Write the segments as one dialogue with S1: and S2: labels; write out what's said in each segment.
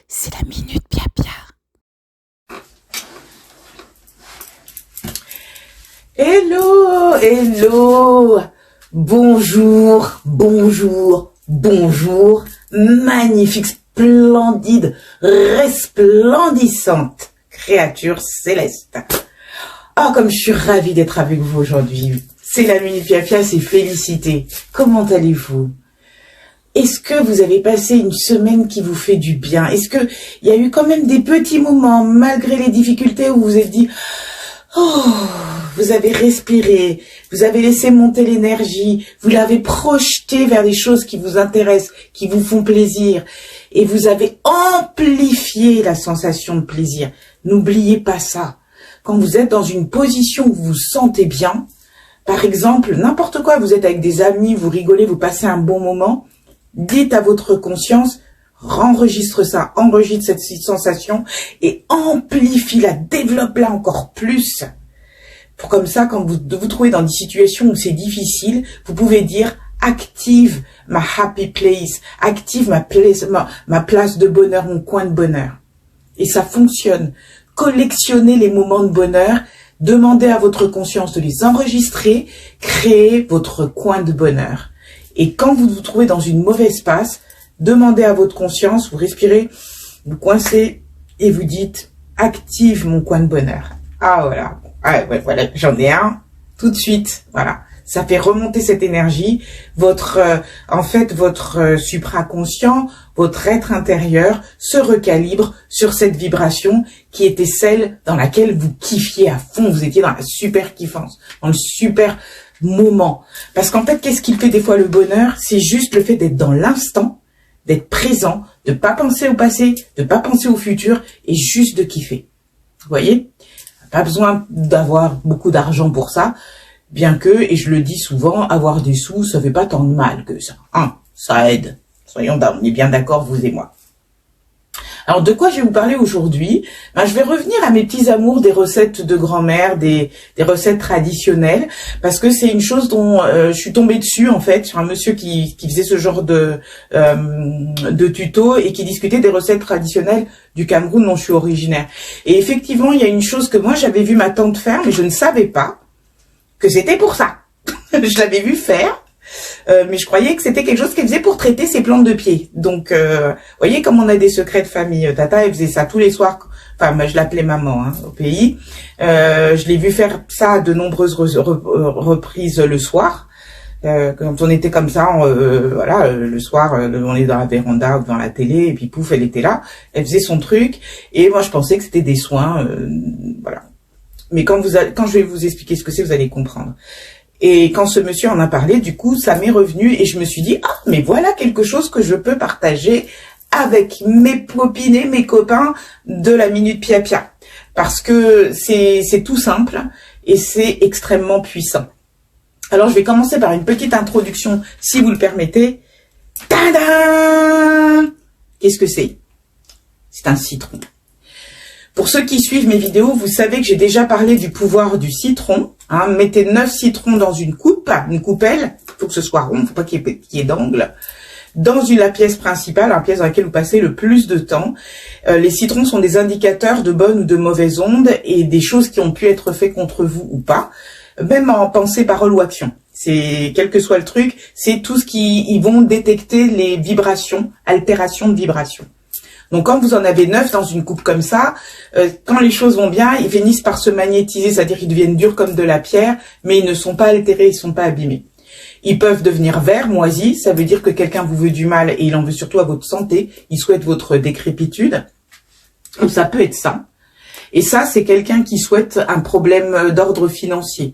S1: c'est la Minute Pia Pia.
S2: Hello, hello, bonjour, bonjour, bonjour, magnifique, splendide, resplendissante créature céleste. Oh, comme je suis ravie d'être avec vous aujourd'hui. C'est la Minute Pia Pia, c'est félicité. Comment allez-vous? Est-ce que vous avez passé une semaine qui vous fait du bien? Est-ce que il y a eu quand même des petits moments, malgré les difficultés, où vous vous êtes dit, oh, vous avez respiré, vous avez laissé monter l'énergie, vous l'avez projeté vers des choses qui vous intéressent, qui vous font plaisir, et vous avez amplifié la sensation de plaisir. N'oubliez pas ça. Quand vous êtes dans une position où vous vous sentez bien, par exemple, n'importe quoi, vous êtes avec des amis, vous rigolez, vous passez un bon moment, dites à votre conscience, enregistre ça, enregistre cette sensation et amplifie-la, développe-la encore plus. Pour comme ça, quand vous vous trouvez dans des situations où c'est difficile, vous pouvez dire active ma happy place, active ma place de bonheur, mon coin de bonheur. Et ça fonctionne. Collectionnez les moments de bonheur, demandez à votre conscience de les enregistrer, créez votre coin de bonheur. Et quand vous vous trouvez dans une mauvaise passe, demandez à votre conscience, vous respirez, vous coincez et vous dites « Active mon coin de bonheur ». Ah voilà, voilà, j'en ai un tout de suite, voilà. Ça fait remonter cette énergie, votre supraconscient, votre être intérieur se recalibre sur cette vibration qui était celle dans laquelle vous kiffiez à fond, vous étiez dans la super kiffance, dans le super moment. Parce qu'en fait, qu'est-ce qui fait des fois le bonheur? C'est juste le fait d'être dans l'instant, d'être présent, de pas penser au passé, de pas penser au futur et juste de kiffer. Vous voyez? Pas besoin d'avoir beaucoup d'argent pour ça, bien que, et je le dis souvent, avoir des sous, ça fait pas tant de mal que ça. Ça aide. Soyons on est bien d'accord, vous et moi. Alors, de quoi je vais vous parler aujourd'hui? Je vais revenir à mes petits amours des recettes de grand-mère, des recettes traditionnelles, parce que c'est une chose dont je suis tombée dessus, en fait, sur un monsieur qui faisait ce genre de tuto et qui discutait des recettes traditionnelles du Cameroun dont je suis originaire. Et effectivement, il y a une chose que moi, j'avais vu ma tante faire, mais je ne savais pas que c'était pour ça. Je l'avais vu faire. Mais je croyais que c'était quelque chose qu'elle faisait pour traiter ses plantes de pied. Donc, voyez comme on a des secrets de famille. Tata, elle faisait ça tous les soirs. Enfin, moi, je l'appelais maman au pays. Je l'ai vu faire ça à de nombreuses reprises le soir. Quand on était comme ça, le soir, on est dans la véranda ou devant la télé, et puis pouf, elle était là. Elle faisait son truc. Et moi, je pensais que c'était des soins. Voilà. Mais quand je vais vous expliquer ce que c'est, vous allez comprendre. Et quand ce monsieur en a parlé, du coup, ça m'est revenu et je me suis dit, mais voilà quelque chose que je peux partager avec mes copines et mes copains de la Minute Pia Pia. Parce que c'est tout simple et c'est extrêmement puissant. Alors, je vais commencer par une petite introduction, si vous le permettez. Tadam! Qu'est-ce que c'est? C'est un citron. Pour ceux qui suivent mes vidéos, vous savez que j'ai déjà parlé du pouvoir du citron. Mettez 9 citrons dans une coupelle. Il faut que ce soit rond, il ne faut pas qu'il y ait d'angle. Dans la pièce principale, la pièce dans laquelle vous passez le plus de temps. Les citrons sont des indicateurs de bonnes ou de mauvaises ondes et des choses qui ont pu être faites contre vous ou pas, même en pensée, parole ou action. C'est, quel que soit le truc, c'est tout ce ils vont détecter les vibrations, altérations de vibrations. Donc, quand vous en avez 9 dans une coupe comme ça, quand les choses vont bien, ils finissent par se magnétiser, c'est-à-dire qu'ils deviennent durs comme de la pierre, mais ils ne sont pas altérés, ils ne sont pas abîmés. Ils peuvent devenir verts, moisis, ça veut dire que quelqu'un vous veut du mal et il en veut surtout à votre santé, il souhaite votre décrépitude. Donc, ça peut être ça. Et ça, c'est quelqu'un qui souhaite un problème d'ordre financier,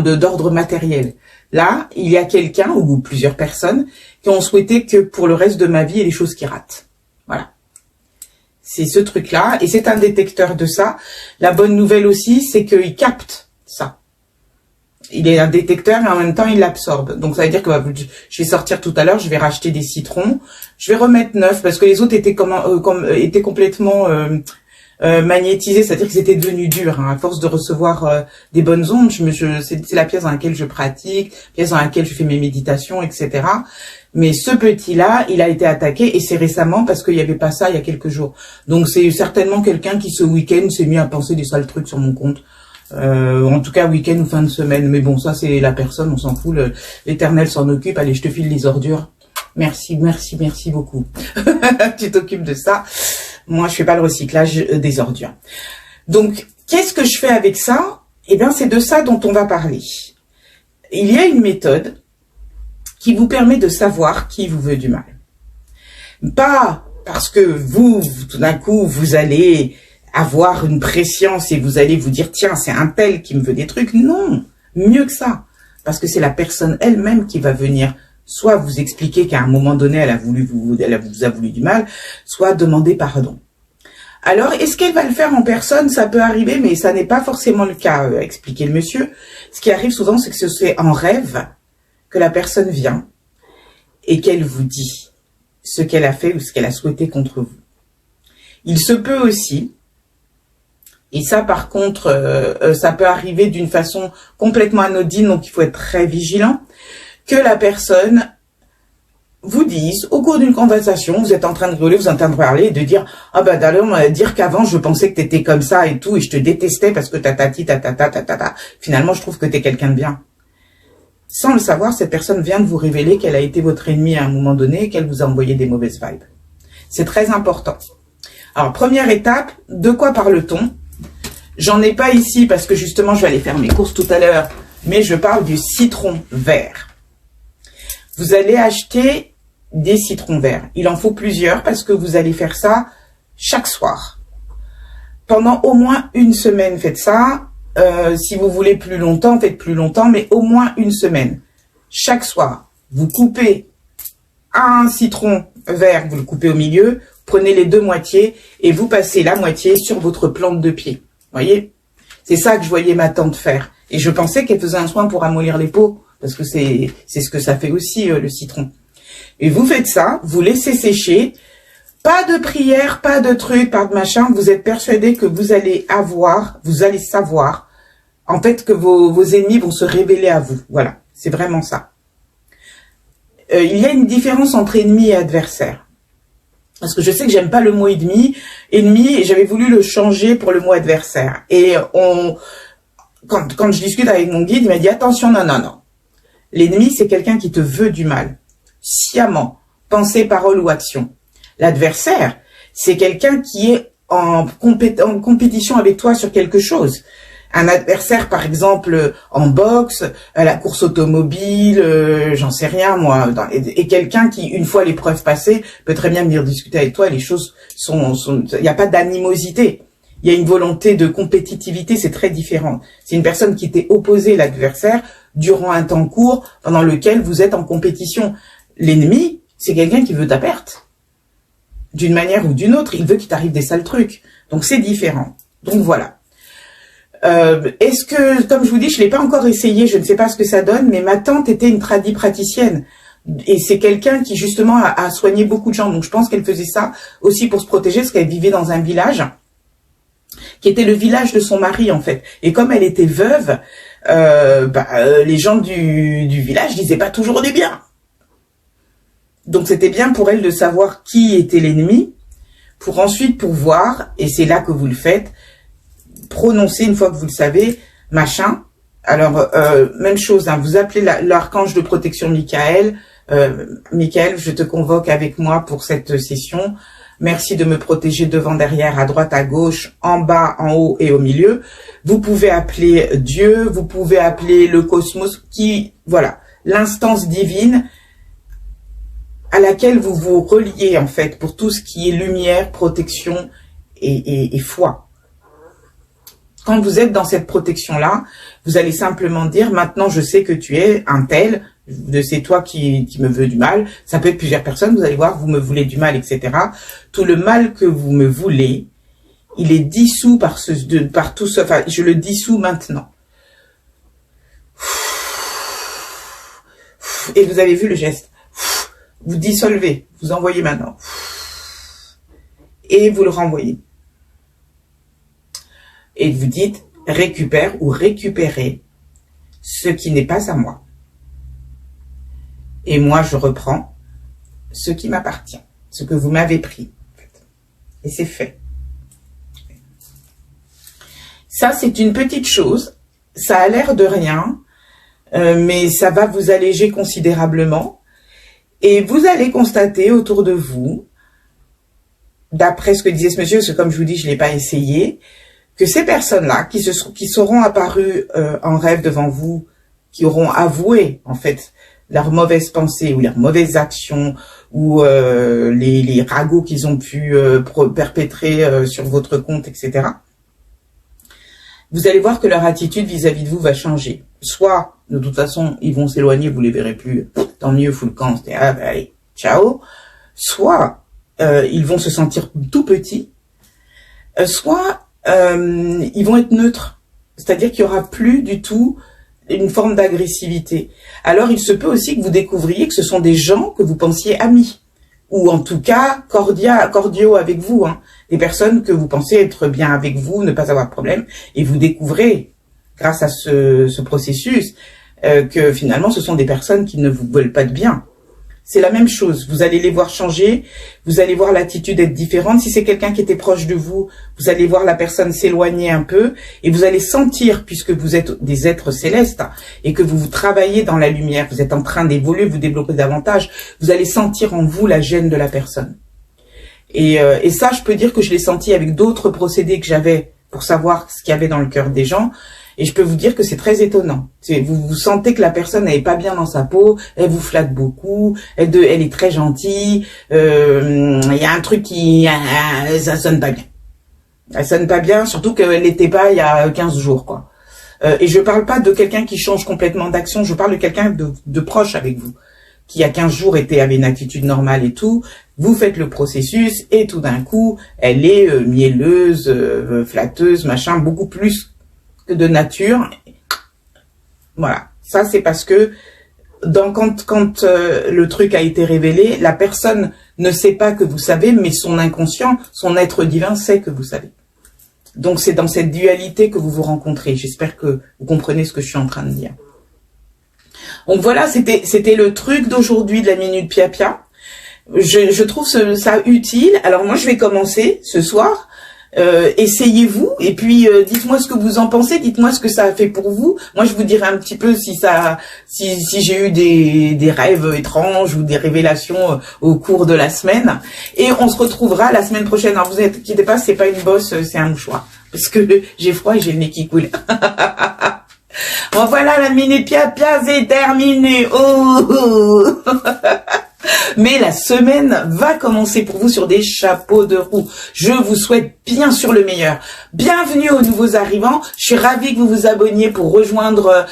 S2: d'ordre matériel. Là, il y a quelqu'un, ou plusieurs personnes, qui ont souhaité que pour le reste de ma vie, il y ait des choses qui ratent. Voilà. C'est ce truc-là, et c'est un détecteur de ça. La bonne nouvelle aussi, c'est qu'il capte ça. Il est un détecteur et en même temps, il l'absorbe. Donc, ça veut dire que je vais sortir tout à l'heure, je vais racheter des citrons. Je vais remettre 9 parce que les autres étaient étaient complètement magnétisés, c'est-à-dire qu'ils étaient devenus durs. À force de recevoir des bonnes ondes, c'est la pièce dans laquelle je pratique, pièce dans laquelle je fais mes méditations, etc. Mais ce petit-là, il a été attaqué et c'est récemment parce qu'il n'y avait pas ça il y a quelques jours. Donc c'est certainement quelqu'un qui ce week-end s'est mis à penser des sales trucs sur mon compte. En tout cas week-end ou fin de semaine. Mais bon, ça c'est la personne, on s'en fout. L'Éternel s'en occupe. Allez, je te file les ordures. Merci, merci, merci beaucoup. Tu t'occupes de ça. Moi, je fais pas le recyclage des ordures. Donc, qu'est-ce que je fais avec ça? Eh bien, c'est de ça dont on va parler. Il y a une méthode qui vous permet de savoir qui vous veut du mal. Pas parce que vous, tout d'un coup, vous allez avoir une prescience et vous allez vous dire, tiens, c'est un tel qui me veut des trucs. Non, mieux que ça. Parce que c'est la personne elle-même qui va venir soit vous expliquer qu'à un moment donné, elle vous a voulu du mal, soit demander pardon. Alors, est-ce qu'elle va le faire en personne? Ça peut arriver, mais ça n'est pas forcément le cas, expliquer le monsieur. Ce qui arrive souvent, c'est que c'est en rêve que la personne vient et qu'elle vous dit ce qu'elle a fait ou ce qu'elle a souhaité contre vous. Il se peut aussi, et ça par contre, ça peut arriver d'une façon complètement anodine, donc il faut être très vigilant, que la personne vous dise, au cours d'une conversation, vous êtes en train de rigoler, vous êtes en train de parler, et de dire, ah bah d'ailleurs, on va dire qu'avant, je pensais que t'étais comme ça et tout, et je te détestais parce que tatati, tatata. Finalement, je trouve que t'es quelqu'un de bien. Sans le savoir, cette personne vient de vous révéler qu'elle a été votre ennemi à un moment donné et qu'elle vous a envoyé des mauvaises vibes. C'est très important. Alors, première étape, de quoi parle-t-on? J'en ai pas ici parce que justement, je vais aller faire mes courses tout à l'heure, mais je parle du citron vert. Vous allez acheter des citrons verts. Il en faut plusieurs parce que vous allez faire ça chaque soir. Pendant au moins une semaine, faites ça. Si vous voulez plus longtemps, faites plus longtemps, mais au moins une semaine. Chaque soir, vous coupez un citron vert, vous le coupez au milieu, prenez les deux moitiés et vous passez la moitié sur votre plante de pied. Voyez? C'est ça que je voyais ma tante faire. Et je pensais qu'elle faisait un soin pour amollir les peaux. Parce que c'est ce que ça fait aussi, le citron. Et vous faites ça, vous laissez sécher. Pas de prière, pas de truc, pas de machin. Vous êtes persuadé que vous allez savoir, en fait, que vos ennemis vont se révéler à vous. Voilà, c'est vraiment ça. Il y a une différence entre ennemi et adversaire. Parce que je sais que j'aime pas le mot ennemi, et j'avais voulu le changer pour le mot adversaire. Et quand je discute avec mon guide, il m'a dit, attention, non. L'ennemi, c'est quelqu'un qui te veut du mal, sciemment, pensée, parole ou action. L'adversaire, c'est quelqu'un qui est en compétition avec toi sur quelque chose. Un adversaire, par exemple, en boxe, à la course automobile, j'en sais rien, moi, et quelqu'un qui, une fois l'épreuve passée, peut très bien venir discuter avec toi, les choses il n'y a pas d'animosité. Il y a une volonté de compétitivité, c'est très différent. C'est une personne qui t'est opposée, l'adversaire, durant un temps court, pendant lequel vous êtes en compétition. L'ennemi, c'est quelqu'un qui veut ta perte. D'une manière ou d'une autre, il veut qu'il t'arrive des sales trucs. Donc c'est différent. Donc voilà. Est-ce que, comme je vous dis, je l'ai pas encore essayé, je ne sais pas ce que ça donne, mais ma tante était une praticienne. Et c'est quelqu'un qui, justement, a soigné beaucoup de gens. Donc je pense qu'elle faisait ça aussi pour se protéger, parce qu'elle vivait dans un village qui était le village de son mari, en fait. Et comme elle était veuve, les gens du village disaient pas toujours du bien. Donc c'était bien pour elle de savoir qui était l'ennemi, pour ensuite pouvoir, et c'est là que vous le faites, prononcer, une fois que vous le savez, machin. Alors, même chose, hein, vous appelez l'archange de protection Michael. Michael, je te convoque avec moi pour cette session. Merci de me protéger devant, derrière, à droite, à gauche, en bas, en haut et au milieu. Vous pouvez appeler Dieu, vous pouvez appeler le cosmos, voilà, l'instance divine à laquelle vous vous reliez, en fait, pour tout ce qui est lumière, protection et foi. Quand vous êtes dans cette protection-là, vous allez simplement dire, maintenant je sais que tu es un tel, c'est toi qui me veux du mal. Ça peut être plusieurs personnes, vous allez voir, vous me voulez du mal, etc. Tout le mal que vous me voulez, il est dissous par tout ce, enfin, je le dissous maintenant. Et vous avez vu le geste. Vous dissolvez, vous envoyez maintenant. Et vous le renvoyez. Et vous dites, récupère ou récupérez ce qui n'est pas à moi. Et moi, je reprends ce qui m'appartient, ce que vous m'avez pris. Et c'est fait. Ça, c'est une petite chose. Ça a l'air de rien, mais ça va vous alléger considérablement. Et vous allez constater autour de vous, d'après ce que disait ce monsieur, parce que comme je vous dis, je ne l'ai pas essayé, que ces personnes-là, qui seront apparues en rêve devant vous, qui auront avoué, en fait, leurs mauvaises pensées ou leurs mauvaises actions ou les ragots qu'ils ont pu perpétrer sur votre compte, etc., vous allez voir que leur attitude vis-à-vis de vous va changer. Soit, de toute façon, ils vont s'éloigner, vous les verrez plus, tant mieux, full camp, ah, bah, allez, ciao. Soit, ils vont se sentir tout petits, soit ils vont être neutres, c'est-à-dire qu'il y aura plus du tout une forme d'agressivité. Alors il se peut aussi que vous découvriez que ce sont des gens que vous pensiez amis, ou en tout cas cordiaux avec vous, hein, des personnes que vous pensez être bien avec vous, ne pas avoir de problème, et vous découvrez, grâce à ce processus, que finalement ce sont des personnes qui ne vous veulent pas de bien. C'est la même chose, vous allez les voir changer, vous allez voir l'attitude être différente. Si c'est quelqu'un qui était proche de vous, vous allez voir la personne s'éloigner un peu et vous allez sentir, puisque vous êtes des êtres célestes et que vous travaillez dans la lumière, vous êtes en train d'évoluer, vous développer davantage, vous allez sentir en vous la gêne de la personne. Et ça, je peux dire que je l'ai senti avec d'autres procédés que j'avais pour savoir ce qu'il y avait dans le cœur des gens. Et je peux vous dire que c'est très étonnant. Vous sentez que la personne n'est pas bien dans sa peau, elle vous flatte beaucoup, elle est très gentille, il y a un truc qui... ça sonne pas bien. Elle sonne pas bien, surtout qu'elle n'était pas il y a 15 jours, quoi. Et je parle pas de quelqu'un qui change complètement d'action, je parle de quelqu'un de proche avec vous, qui il y a 15 jours avait une attitude normale et tout. Vous faites le processus et tout d'un coup, elle est mielleuse, flatteuse, machin, beaucoup plus de nature. Voilà, ça c'est parce que quand le truc a été révélé, la personne ne sait pas que vous savez, mais son inconscient, son être divin sait que vous savez. Donc c'est dans cette dualité que vous vous rencontrez. J'espère que vous comprenez ce que je suis en train de dire. Donc voilà, c'était le truc d'aujourd'hui de la Minute Pia-Pia. Je trouve ça utile. Alors moi je vais commencer ce soir. Essayez-vous et puis dites-moi ce que vous en pensez, dites-moi ce que ça a fait pour vous. Moi je vous dirai un petit peu si j'ai eu des rêves étranges ou des révélations au cours de la semaine, et on se retrouvera la semaine prochaine. Alors vous inquiétez pas, c'est pas une bosse, c'est un mouchoir parce que j'ai froid et j'ai le nez qui coule. Bon voilà, la Minute Pia-Pia c'est terminé. Oh mais la semaine va commencer pour vous sur des chapeaux de roue. Je vous souhaite bien sûr le meilleur. Bienvenue aux nouveaux arrivants. Je suis ravie que vous vous abonniez pour rejoindre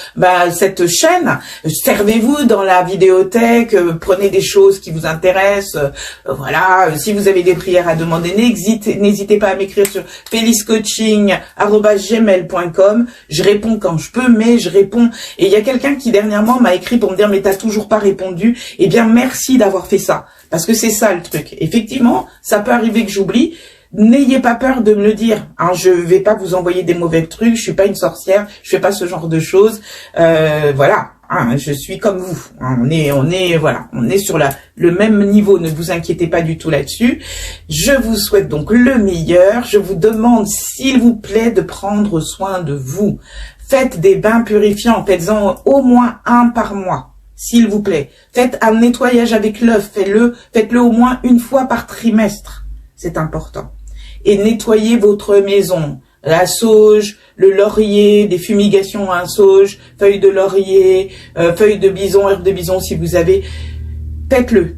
S2: cette chaîne. Servez-vous dans la vidéothèque, prenez des choses qui vous intéressent. Voilà, si vous avez des prières à demander, n'hésitez pas à m'écrire sur feliscoaching@gmail.com. Je réponds quand je peux, mais je réponds. Et il y a quelqu'un qui dernièrement m'a écrit pour me dire mais t'as toujours pas répondu. Eh bien merci d'avoir fait ça, parce que c'est ça le truc. Effectivement, ça peut arriver que j'oublie. N'ayez pas peur de me le dire. Hein, je vais pas vous envoyer des mauvais trucs. Je suis pas une sorcière. Je fais pas ce genre de choses. Voilà. Hein, je suis comme vous. Hein, on est sur le même niveau. Ne vous inquiétez pas du tout là-dessus. Je vous souhaite donc le meilleur. Je vous demande, s'il vous plaît, de prendre soin de vous. Faites des bains purifiants. Faites-en au moins un par mois. S'il vous plaît, faites un nettoyage avec l'œuf, faites-le au moins une fois par trimestre, c'est important. Et nettoyez votre maison, la sauge, le laurier, des fumigations à sauge, feuilles de laurier, feuilles de bison, herbes de bison si vous avez, faites-le.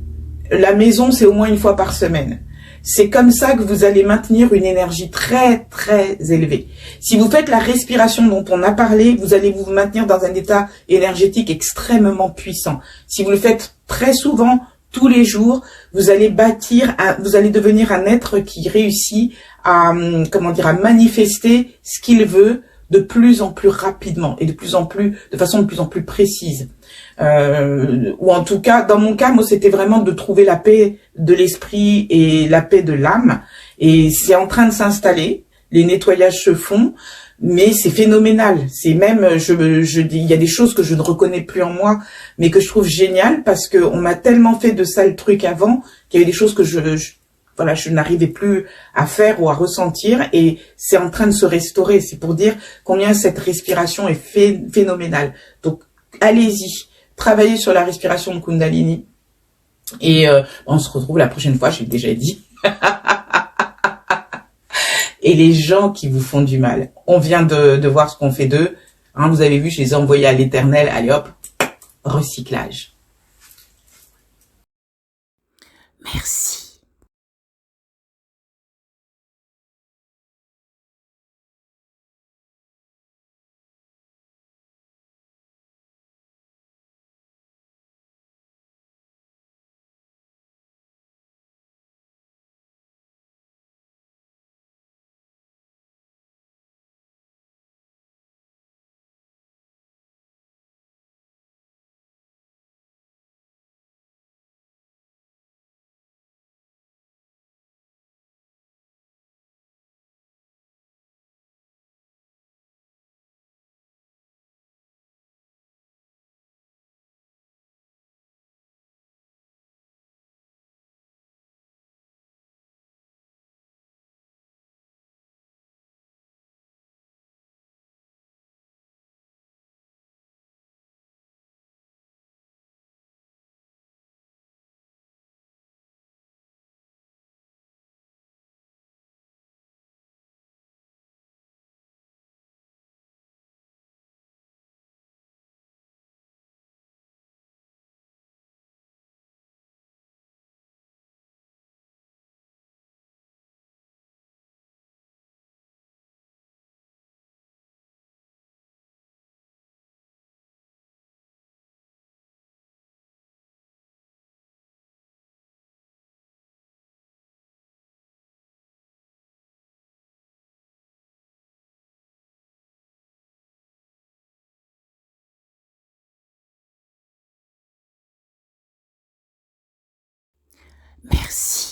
S2: La maison, c'est au moins une fois par semaine. C'est comme ça que vous allez maintenir une énergie très très élevée. Si vous faites la respiration dont on a parlé, vous allez vous maintenir dans un état énergétique extrêmement puissant. Si vous le faites très souvent, tous les jours, vous allez devenir un être qui réussit à manifester ce qu'il veut de plus en plus rapidement et de façon de plus en plus précise. Ou en tout cas, dans mon cas, moi, c'était vraiment de trouver la paix de l'esprit et la paix de l'âme. Et c'est en train de s'installer. Les nettoyages se font. mais c'est phénoménal. C'est même, il y a des choses que je ne reconnais plus en moi, mais que je trouve génial parce que on m'a tellement fait de sales trucs avant qu'il y avait des choses que voilà, je n'arrivais plus à faire ou à ressentir, et c'est en train de se restaurer. C'est pour dire combien cette respiration est phénoménale. Donc, allez-y, travaillez sur la respiration de Kundalini, et on se retrouve la prochaine fois, j'ai déjà dit. Et les gens qui vous font du mal, on vient de voir ce qu'on fait d'eux. Hein, vous avez vu, je les ai envoyés à l'éternel. Allez hop, recyclage. Merci. Merci.